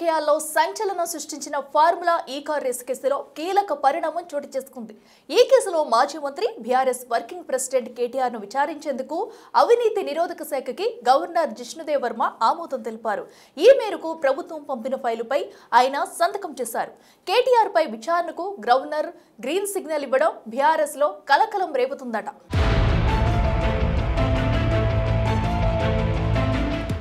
రాజకీయాల్లో సంచలనం సృష్టించిన ఫార్ములా ఈ-కార్ రేస్ కేసులో కీలక పరిణామం చోటు చేసుకుంది. ఈ కేసులో మాజీ మంత్రి బీఆర్ఎస్ వర్కింగ్ ప్రెసిడెంట్ కేటీఆర్ ను విచారించేందుకు అవినీతి నిరోధక శాఖకి గవర్నర్ జిష్ణుదేవ్ వర్మ ఆమోదం తెలిపారు. ఈ మేరకు ప్రభుత్వం పంపిన ఫైలుపై ఆయన సంతకం చేశారు. కేటీఆర్ పై విచారణకు గవర్నర్ గ్రీన్ సిగ్నల్ ఇవ్వడం బీఆర్ఎస్ లో కలకలం రేపుతుందట.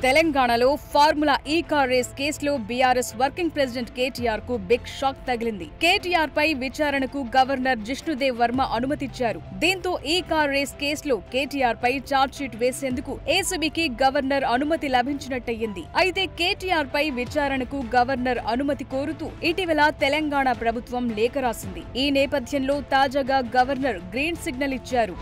తెలంగాణలో ఫార్ములా ఈ-కార్ రేస్ కేసులో బీఆర్ఎస్ వర్కింగ్ ప్రెసిడెంట్ కేటీఆర్ కు బిగ్ షాక్ తగిలింది. కేటీఆర్ పై విచారణకు గవర్నర్ జిష్ణుదేవ్ వర్మ అనుమతిచ్చారు. దీంతో ఈ-కార్ రేస్ కేసులో కేటీఆర్ పై ఛార్జ్షీట్ వేసేందుకు ఏసీబీకి గవర్నర్ అనుమతి లభించినట్టయింది. అయితే కేటీఆర్ పై విచారణకు గవర్నర్ అనుమతి కోరుతూ ఇటీవల తెలంగాణ ప్రభుత్వం లేఖ రాసింది. ఈ నేపథ్యంలో తాజాగా గవర్నర్ గ్రీన్ సిగ్నల్ ఇచ్చారు.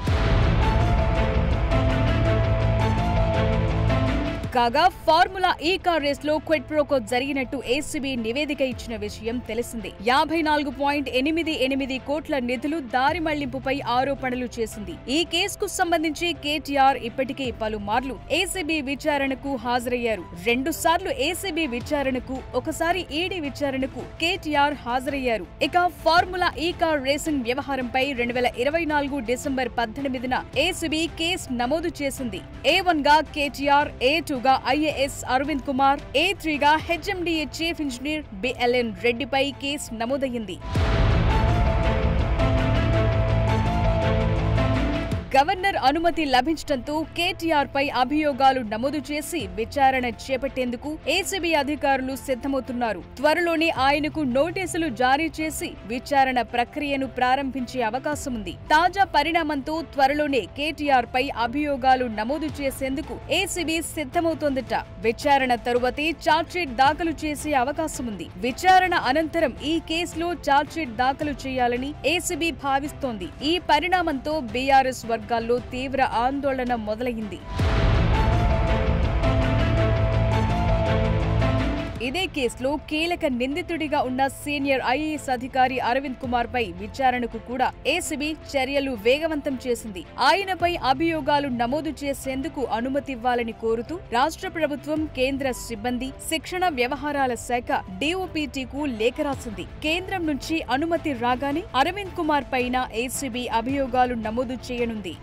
కాగా ఫార్ములా ఈ-కార్ రేస్ లో క్విడ్ ప్రోకో జరిగినట్టు ఏసీబీ నివేదిక ఇచ్చిన విషయం తెలిసింది. 54.88 కోట్ల నిధులు దారి మళ్లింపుపై ఆరోపణలు చేసింది. ఈ కేసుకు సంబంధించి కేటీఆర్ ఇప్పటికే పలుమార్లు ఏసీబీ విచారణకు హాజరయ్యారు. 2 సార్లు ఏసీబీ విచారణకు, ఒకసారి ఈడీ విచారణకు కేటీఆర్ హాజరయ్యారు. ఇక ఫార్ములా ఈ-కార్ రేసింగ్ వ్యవహారంపై 2024 డిసెంబర్ 18న ఏసీబీ కేసు నమోదు చేసింది. A1 గా కేటీఆర్, A2 గా ఐఏఎస్ అరవింద్ కుమార్, A3 గా హెచ్ఎండిఏ చీఫ్ ఇంజనీర్ బిఎల్ఎన్ రెడ్డిపై కేసు నమోదయ్యింది. గవర్నర్ అనుమతి లభించడంతో కేటీఆర్ పై అభియోగాలు నమోదు చేసి విచారణ చేపట్టేందుకు ఏసీబీ అధికారులు సిద్ధమవుతున్నారు. త్వరలోనే ఆయనకు నోటీసులు జారీ చేసి విచారణ ప్రక్రియను ప్రారంభించే అవకాశం ఉంది. తాజా పరిణామంతో త్వరలోనే కేటీఆర్ పై అభియోగాలు నమోదు చేసేందుకు ఏసీబీ సిద్ధమవుతోందట. విచారణ తరువాతే ఛార్జ్షీట్ దాఖలు చేసే అవకాశం ఉంది. విచారణ అనంతరం ఈ కేసులో ఛార్జ్షీట్ దాఖలు చేయాలని ఏసీబీ భావిస్తోంది. ఈ పరిణామంతో బీఆర్ఎస్ వర్గాల్లో తీవ్ర ఆందోళన మొదలైంది. ఇదే కేసులో కీలక నిందితుడిగా ఉన్న సీనియర్ ఐఏఎస్ అధికారి అరవింద్ కుమార్ పై విచారణకు కూడా ఏసీబీ చర్యలు వేగవంతం చేసింది. ఆయనపై అభియోగాలు నమోదు చేసేందుకు అనుమతివ్వాలని కోరుతూ రాష్ట్ర ప్రభుత్వం కేంద్ర సిబ్బంది శిక్షణ వ్యవహారాల శాఖ డీఓపీటీకు లేఖ రాసింది. కేంద్రం నుంచి అనుమతి రాగానే అరవింద్ కుమార్ పైన ఏసీబీ అభియోగాలు నమోదు చేయనుంది.